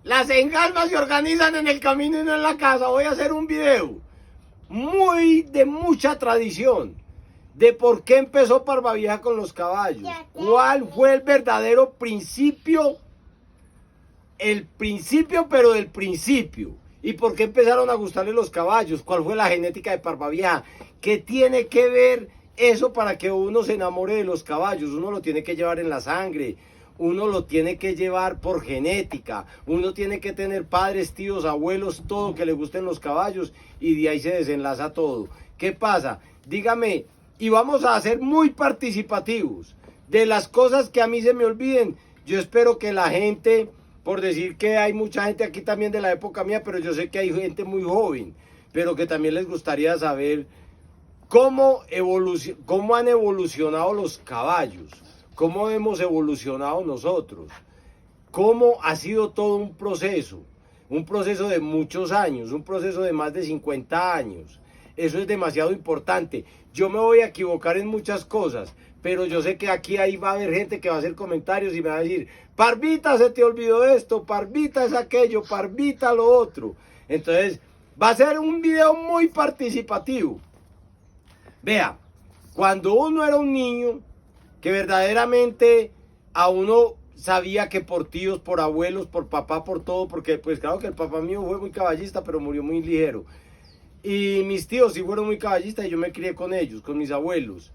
Las enjalmas se organizan en el camino y no en la casa. Voy a hacer un video muy de mucha tradición de por qué empezó Parvavieja con los caballos. ¿Cuál fue el verdadero principio? El principio, pero del principio. ¿Y por qué empezaron a gustarle los caballos? ¿Cuál fue la genética de Parvavieja? ¿Qué tiene que ver eso para que uno se enamore de los caballos? Uno lo tiene que llevar en la sangre. Uno lo tiene que llevar por genética. Uno tiene que tener padres, tíos, abuelos, todo que le gusten los caballos. Y de ahí se desenlaza todo. ¿Qué pasa? Dígame, y vamos a ser muy participativos. De las cosas que a mí se me olviden, yo espero que la gente, por decir que hay mucha gente aquí también de la época mía, pero yo sé que hay gente muy joven, pero que también les gustaría saber cómo han evolucionado los caballos, cómo hemos evolucionado nosotros, cómo ha sido todo un proceso de muchos años, un proceso de más de 50 años. Eso es demasiado importante. Yo me voy a equivocar en muchas cosas, pero yo sé que aquí ahí va a haber gente que va a hacer comentarios y me va a decir, Parvita, se te olvidó esto, Parvita es aquello, Parvita lo otro. Entonces, va a ser un video muy participativo. Vea, cuando uno era un niño, que verdaderamente a uno sabía que por tíos, por abuelos, por papá, por todo, porque pues claro que el papá mío fue muy caballista, pero murió muy ligero. Y mis tíos sí fueron muy caballistas y yo me crié con ellos, con mis abuelos.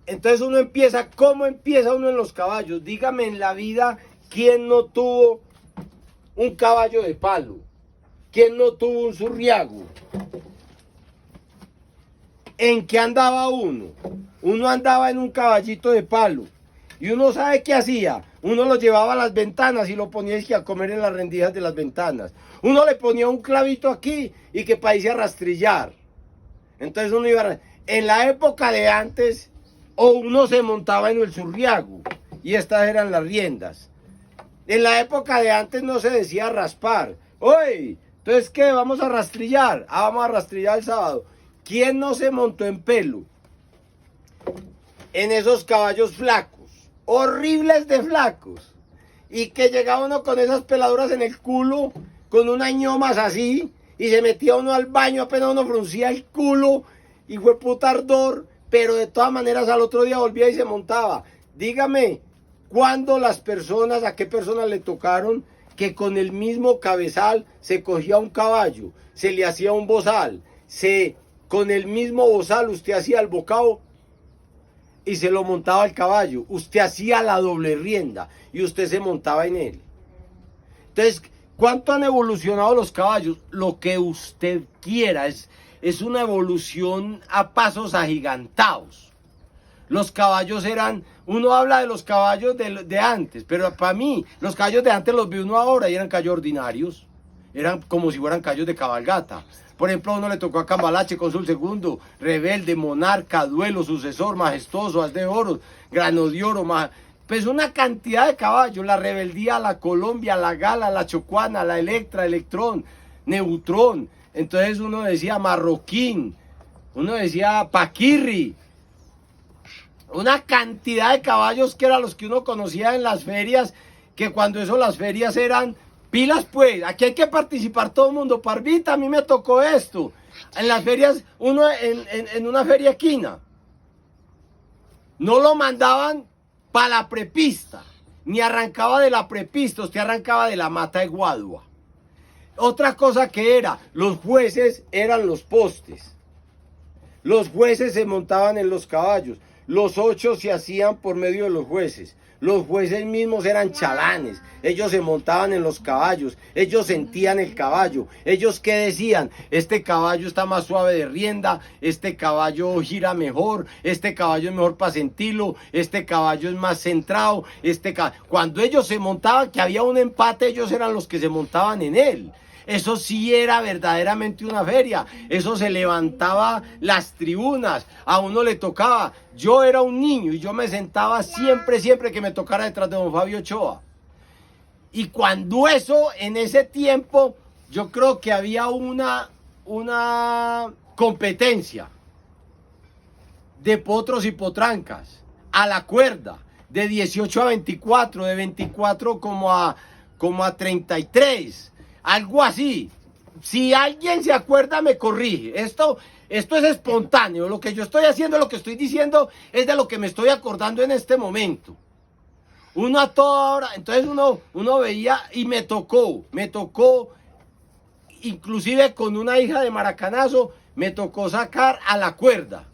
Entonces uno empieza, ¿cómo empieza uno en los caballos? Dígame en la vida, ¿quién no tuvo un caballo de palo? ¿Quién no tuvo un surriago? ¿En qué andaba uno? Uno andaba en un caballito de palo. Y uno sabe qué hacía. Uno lo llevaba a las ventanas y lo ponía a comer en las rendijas de las ventanas. Uno le ponía un clavito aquí y que para irse a rastrillar. Entonces uno iba en la época de antes, o uno se montaba en el surriago y estas eran las riendas. En la época de antes no se decía raspar. Oye, entonces ¿qué? Vamos a rastrillar. Ah, vamos a rastrillar el sábado. ¿Quién no se montó en pelo? En esos caballos flacos, horribles de flacos. Y que llegaba uno con esas peladuras en el culo, con unas ñomas así, y se metía uno al baño, apenas uno fruncía el culo, y fue puta ardor, pero de todas maneras al otro día volvía y se montaba. Dígame, ¿cuándo las personas, a qué personas le tocaron que con el mismo cabezal se cogía un caballo, se le hacía un bozal, con el mismo bozal usted hacía el bocado y se lo montaba el caballo, usted hacía la doble rienda y usted se montaba en él? Entonces, ¿cuánto han evolucionado los caballos? Lo que usted quiera, es una evolución a pasos agigantados. Los caballos eran, uno habla de los caballos de antes, pero para mí, los caballos de antes los vi uno ahora y eran caballos ordinarios, eran como si fueran caballos de cabalgata. Por ejemplo, a uno le tocó a Cambalache, Cónsul segundo, Rebelde, Monarca, Duelo, Sucesor, Majestuoso, As de Oro, Grano de Oro, pues una cantidad de caballos, la Rebeldía, la Colombia, la Gala, la Chocuana, la Electra, Electrón, Neutrón. Entonces uno decía Marroquín, uno decía Paquirri, una cantidad de caballos que eran los que uno conocía en las ferias, que cuando eso las ferias eran pilas pues, aquí hay que participar todo el mundo. Parvita, a mí me tocó esto. En las ferias, uno en una feria equina, no lo mandaban para la prepista, ni arrancaba de la prepista, usted arrancaba de la mata de Guadua. Otra cosa que era, los jueces eran los postes. Los jueces se montaban en los caballos. Los 8 se hacían por medio de los jueces. Los jueces mismos eran chalanes. Ellos se montaban en los caballos. Ellos sentían el caballo. Ellos ¿qué decían? Este caballo está más suave de rienda. Este caballo gira mejor. Este caballo es mejor para sentirlo. Este caballo es más centrado. Cuando ellos se montaban, que había un empate, ellos eran los que se montaban en él. Eso sí era verdaderamente una feria. Eso se levantaba las tribunas. A uno le tocaba. Yo era un niño y yo me sentaba siempre que me tocara detrás de don Fabio Ochoa. Y cuando eso, en ese tiempo, yo creo que había una competencia de potros y potrancas a la cuerda, de 18 a 24, de 24 como a como a 33, algo así. Si alguien se acuerda, me corrige. Esto es espontáneo. Lo que yo estoy haciendo, lo que estoy diciendo, es de lo que me estoy acordando en este momento. Uno a toda hora, entonces uno veía y me tocó, inclusive con una hija de maracanazo, me tocó sacar a la cuerda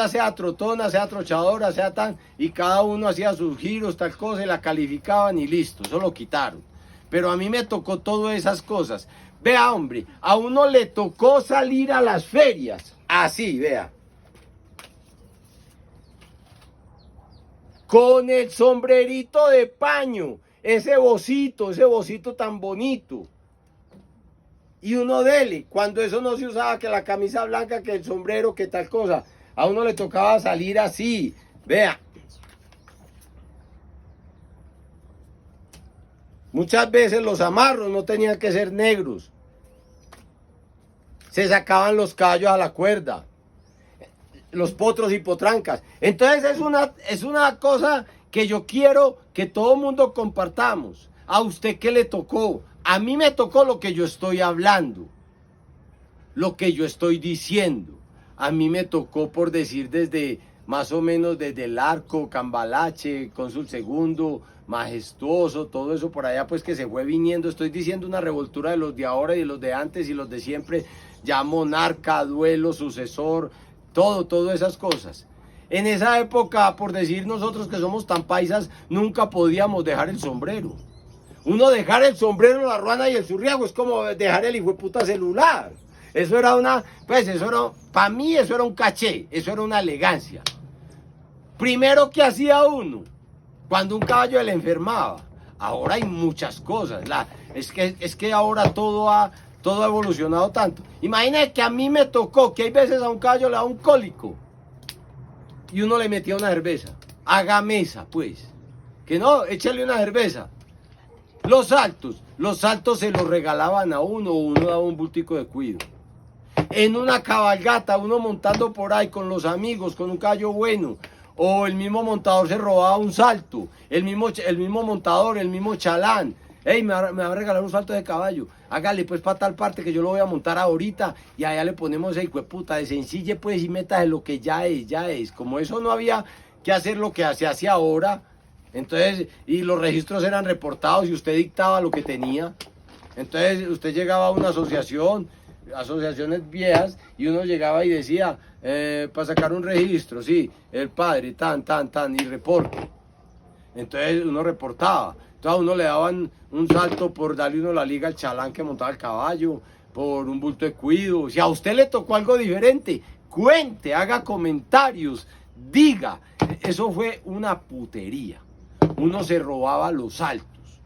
sea trotona, sea trochadora, sea tan, y cada uno hacía sus giros, tal cosa, y la calificaban y listo, eso lo quitaron. Pero a mí me tocó todas esas cosas. Vea, hombre, a uno le tocó salir a las ferias, así, vea. Con el sombrerito de paño, ese bocito tan bonito. Y uno dele, cuando eso no se usaba, que la camisa blanca, que el sombrero, que tal cosa. A uno le tocaba salir así, vea. Muchas veces los amarros no tenían que ser negros. Se sacaban los callos a la cuerda. Los potros y potrancas. Entonces es una cosa que yo quiero que todo el mundo compartamos. ¿A usted qué le tocó? A mí me tocó lo que yo estoy hablando, lo que yo estoy diciendo. A mí me tocó, por decir, desde más o menos desde el Arco, Cambalache, Cónsul Segundo, Majestuoso, todo eso por allá pues que se fue viniendo. Estoy diciendo una revoltura de los de ahora y de los de antes y los de siempre. Ya monarca, duelo, sucesor, todas esas cosas. En esa época, por decir nosotros que somos tan paisas, nunca podíamos dejar el sombrero. Uno dejar el sombrero, la ruana y el zurriago es como dejar el hijueputa celular. Eso era para mí eso era un caché, eso era una elegancia. Primero, ¿qué hacía uno? Cuando un caballo le enfermaba. Ahora hay muchas cosas. Es que ahora todo ha evolucionado tanto. Imagínate que a mí me tocó que hay veces a un caballo le da un cólico y uno le metía una cerveza. Haga mesa, pues. Que no, échale una cerveza. Los saltos se los regalaban a uno, o uno daba un bultico de cuido. En una cabalgata, uno montando por ahí con los amigos, con un caballo bueno, o el mismo montador se robaba un salto, el mismo montador, el mismo chalán. Ey, me va a regalar un salto de caballo. Hágale pues para tal parte que yo lo voy a montar ahorita y allá le ponemos el hijueputa de sencille pues y metas lo que ya es. Como eso no había que hacer lo que se hace ahora, entonces, y los registros eran reportados y usted dictaba lo que tenía. Entonces usted llegaba a una asociaciones viejas, y uno llegaba y decía, para sacar un registro, sí, el padre, tan, y reporte. Entonces uno reportaba. Entonces a uno le daban un salto por darle uno la liga al chalán que montaba el caballo, por un bulto de cuido. Si a usted le tocó algo diferente, cuente, haga comentarios, diga. Eso fue una putería. Uno se robaba los saltos.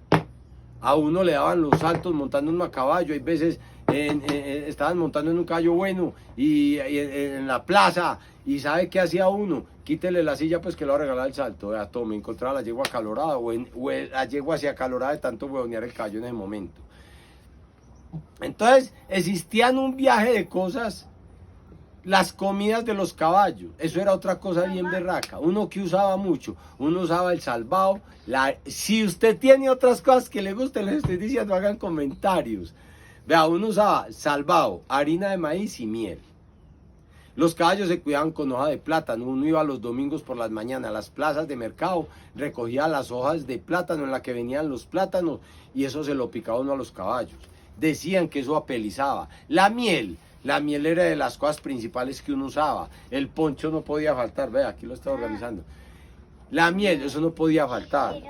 A uno le daban los saltos montando en un caballo. Hay veces estaban montando en un caballo bueno y en la plaza. ¿Y sabe qué hacía uno? Quítele la silla pues que le va a regalar el salto. Vea, tome, encontraba la yegua acalorada o la yegua se acalorada de tanto huevonear el caballo en ese momento. Entonces existían un viaje de cosas. Las comidas de los caballos, eso era otra cosa bien berraca. Uno que usaba mucho, uno usaba el salvado. Si usted tiene otras cosas que le gusten, les estoy diciendo, hagan comentarios. Vea, uno usaba salvado, harina de maíz y miel. Los caballos se cuidaban con hoja de plátano. Uno iba los domingos por las mañanas a las plazas de mercado, recogía las hojas de plátano en las que venían los plátanos y eso se lo picaba uno a los caballos. Decían que eso apelizaba. La miel era de las cosas principales que uno usaba. El poncho no podía faltar. Vea, aquí lo está organizando. La miel, eso no podía faltar.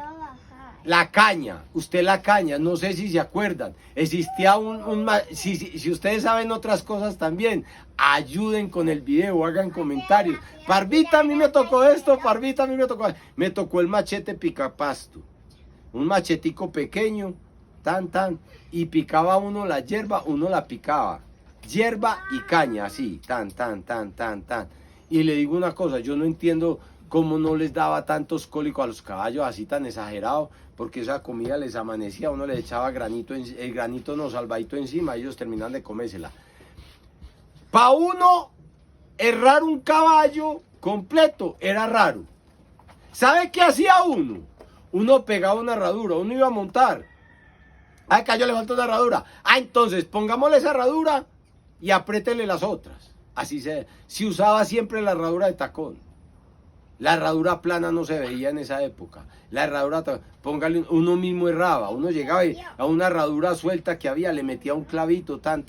La caña, no sé si se acuerdan. Existía si ustedes saben otras cosas también, ayuden con el video, hagan comentarios. Parvita, a mí me tocó esto, Parvita, a mí me tocó. Me tocó el machete picapasto. Un machetico pequeño, y picaba uno la hierba, uno la picaba. Hierba y caña, así, tan. Y le digo una cosa, yo no entiendo cómo no les daba tantos cólicos a los caballos así tan exagerado, porque esa comida les amanecía, uno les echaba salvadito encima, ellos terminaban de comérsela. Para uno, errar un caballo completo era raro. ¿Sabe qué hacía uno? Uno pegaba una herradura, uno iba a montar, Ah, el caballo le falta una herradura. Ah, entonces pongámosle esa herradura y apriétele las otras. Así se usaba siempre la herradura de tacón. La herradura plana no se veía en esa época. La herradura, póngale, uno mismo erraba. Uno llegaba y a una herradura suelta que había, le metía un clavito, tan.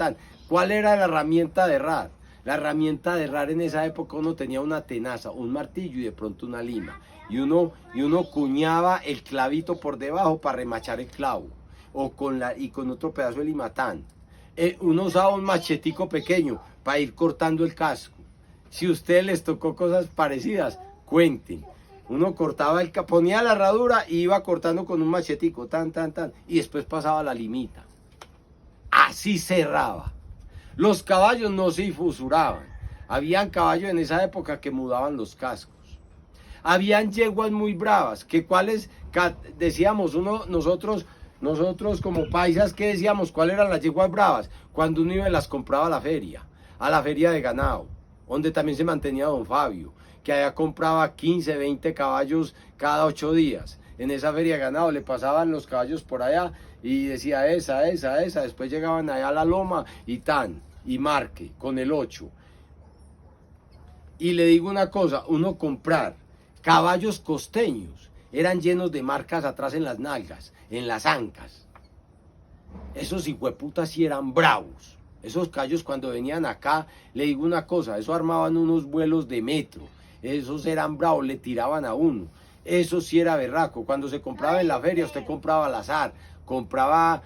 ¿Cuál era la herramienta de herrar? La herramienta de herrar en esa época uno tenía una tenaza, un martillo y de pronto una lima. Y uno cuñaba el clavito por debajo para remachar el clavo. Y con otro pedazo de limatán. Uno usaba un machetico pequeño para ir cortando el casco. Si a ustedes les tocó cosas parecidas, cuenten. Uno cortaba ponía la herradura y iba cortando con un machetico, tan. Y después pasaba la limita. Así cerraba. Los caballos no se fusuraban. Habían caballos en esa época que mudaban los cascos. Habían yeguas muy bravas, que cuáles decíamos nosotros como paisas, que decíamos cuáles eran las yeguas bravas, cuando uno iba y las compraba a la feria de ganado, donde también se mantenía don Fabio, que allá compraba 15, 20 caballos cada 8 días. En esa feria de ganado le pasaban los caballos por allá y decía esa, después llegaban allá a la loma y marque con el 8. Y le digo una cosa, uno comprar caballos costeños eran llenos de marcas atrás en las nalgas, en las ancas. Esos hijueputas sí eran bravos. Esos caballos cuando venían acá, le digo una cosa, eso armaban unos vuelos de metro. Esos eran bravos, le tiraban a uno. Eso sí era berraco. Cuando se compraba en la feria, usted compraba al azar, compraba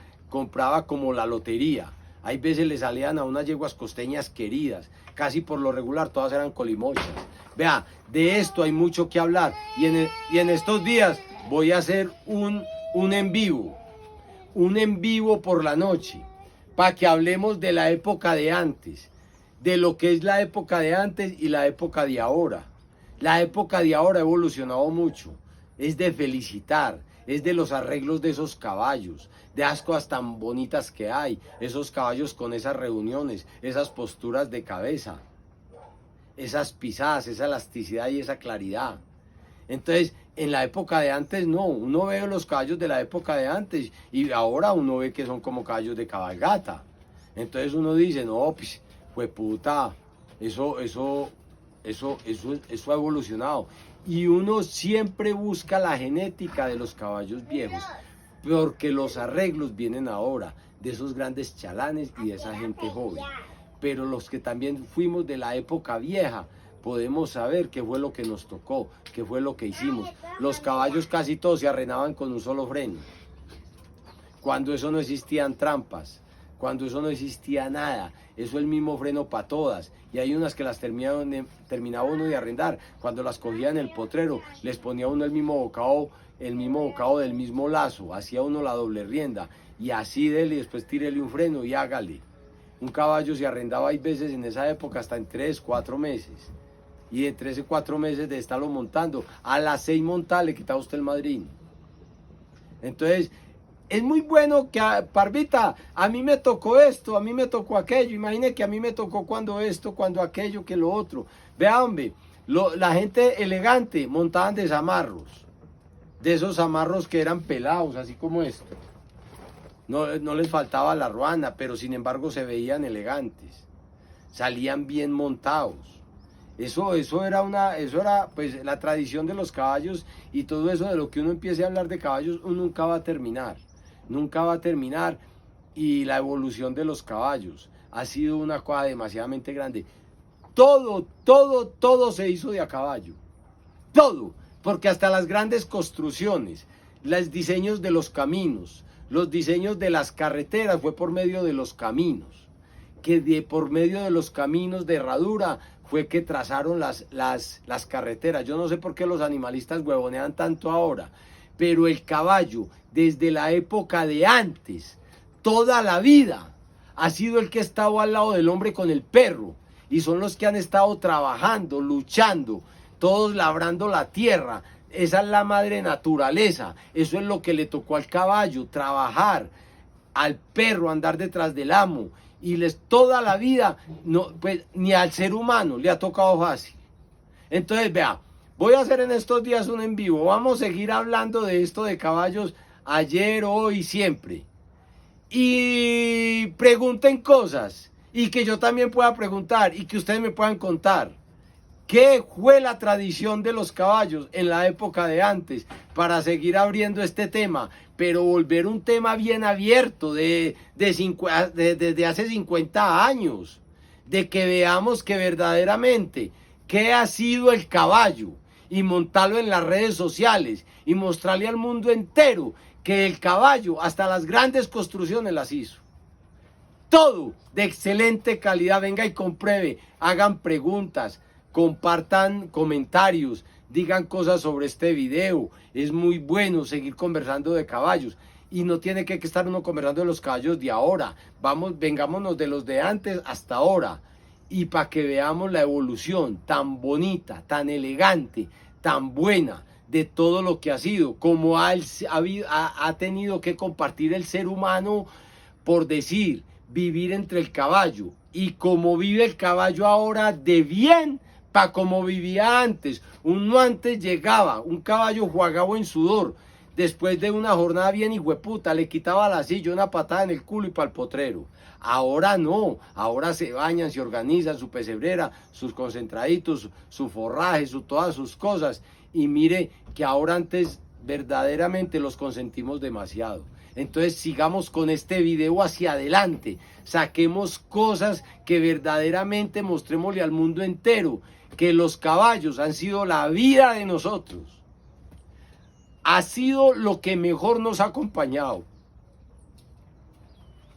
como la lotería. Hay veces le salían a unas yeguas costeñas queridas, casi por lo regular todas eran colimochas. Vea, de esto hay mucho que hablar y en estos días voy a hacer un en vivo por la noche, para que hablemos de la época de antes, de lo que es la época de antes y la época de ahora. La época de ahora ha evolucionado mucho, es de felicitar, es de los arreglos de esos caballos, de las cosas tan bonitas que hay, esos caballos con esas reuniones, esas posturas de cabeza, esas pisadas, esa elasticidad y esa claridad. Entonces, en la época de antes no, uno ve los caballos de la época de antes y ahora uno ve que son como caballos de cabalgata. Entonces uno dice, no, pues puta, eso ha evolucionado. Y uno siempre busca la genética de los caballos viejos, porque los arreglos vienen ahora de esos grandes chalanes y de esa gente joven. Pero los que también fuimos de la época vieja, podemos saber qué fue lo que nos tocó, qué fue lo que hicimos. Los caballos casi todos se arrenaban con un solo freno. Cuando eso no existían trampas, cuando eso no existía nada, eso es el mismo freno para todas. Y hay unas que las terminaba uno de arrendar. Cuando las cogía en el potrero, les ponía uno el mismo bocado del mismo lazo, hacía uno la doble rienda. Y así dele, después tírele un freno y hágale. Un caballo se arrendaba, hay veces en esa época, hasta en 3, 4 meses. Y de 3 o 4 meses de estarlo montando, a las 6 montadas le quitaba usted el madrino. Entonces, es muy bueno que, Parvita, a mí me tocó esto, a mí me tocó aquello. Imagine que a mí me tocó cuando esto, cuando aquello, que lo otro. Vea, hombre, la gente elegante montaban de zamarros. De esos zamarros que eran pelados, así como esto. No les faltaba la ruana, pero sin embargo se veían elegantes. Salían bien montados. Eso era pues la tradición de los caballos, y todo eso de lo que uno empiece a hablar de caballos, uno nunca va a terminar. Nunca va a terminar. Y la evolución de los caballos ha sido una cosa demasiadamente grande. Todo se hizo de a caballo. Todo. Porque hasta las grandes construcciones, los diseños de los caminos, los diseños de las carreteras fue por medio de los caminos. Por medio de los caminos de herradura fue que trazaron las carreteras. Yo no sé por qué los animalistas huevonean tanto ahora, pero el caballo, desde la época de antes, toda la vida, ha sido el que ha estado al lado del hombre con el perro, y son los que han estado trabajando, luchando, todos labrando la tierra. Esa es la madre naturaleza, eso es lo que le tocó al caballo, trabajar, al perro andar detrás del amo, y toda la vida, no, pues, ni al ser humano le ha tocado fácil. Entonces, vea, voy a hacer en estos días un en vivo, vamos a seguir hablando de esto de caballos ayer, hoy, siempre. y pregunten cosas y que yo también pueda preguntar y que ustedes me puedan contar qué fue la tradición de los caballos en la época de antes para seguir abriendo este tema, pero volver un tema bien abierto desde hace 50 años, de que veamos que verdaderamente qué ha sido el caballo y montarlo en las redes sociales y mostrarle al mundo entero que el caballo hasta las grandes construcciones las hizo. Todo de excelente calidad. Venga y compruebe, hagan preguntas, compartan comentarios, digan cosas sobre este video. Es muy bueno seguir conversando de caballos. Y no tiene que estar uno conversando de los caballos de ahora. Vengámonos de los de antes hasta ahora. Y para que veamos la evolución tan bonita, tan elegante, tan buena de todo lo que ha sido, como ha tenido que compartir el ser humano, por decir, vivir entre el caballo, y como vive el caballo ahora de bien, para como vivía antes. Uno antes llegaba, un caballo jugado en sudor, después de una jornada bien hijueputa, le quitaba la silla, una patada en el culo y para el potrero. Ahora no, ahora se bañan, se organizan su pesebrera, sus concentraditos, su forraje, todas sus cosas. Y mire que ahora antes verdaderamente los consentimos demasiado. Entonces sigamos con este video hacia adelante, saquemos cosas que verdaderamente mostrémosle al mundo entero que los caballos han sido la vida de nosotros. Ha sido lo que mejor nos ha acompañado.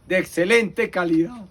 De excelente calidad.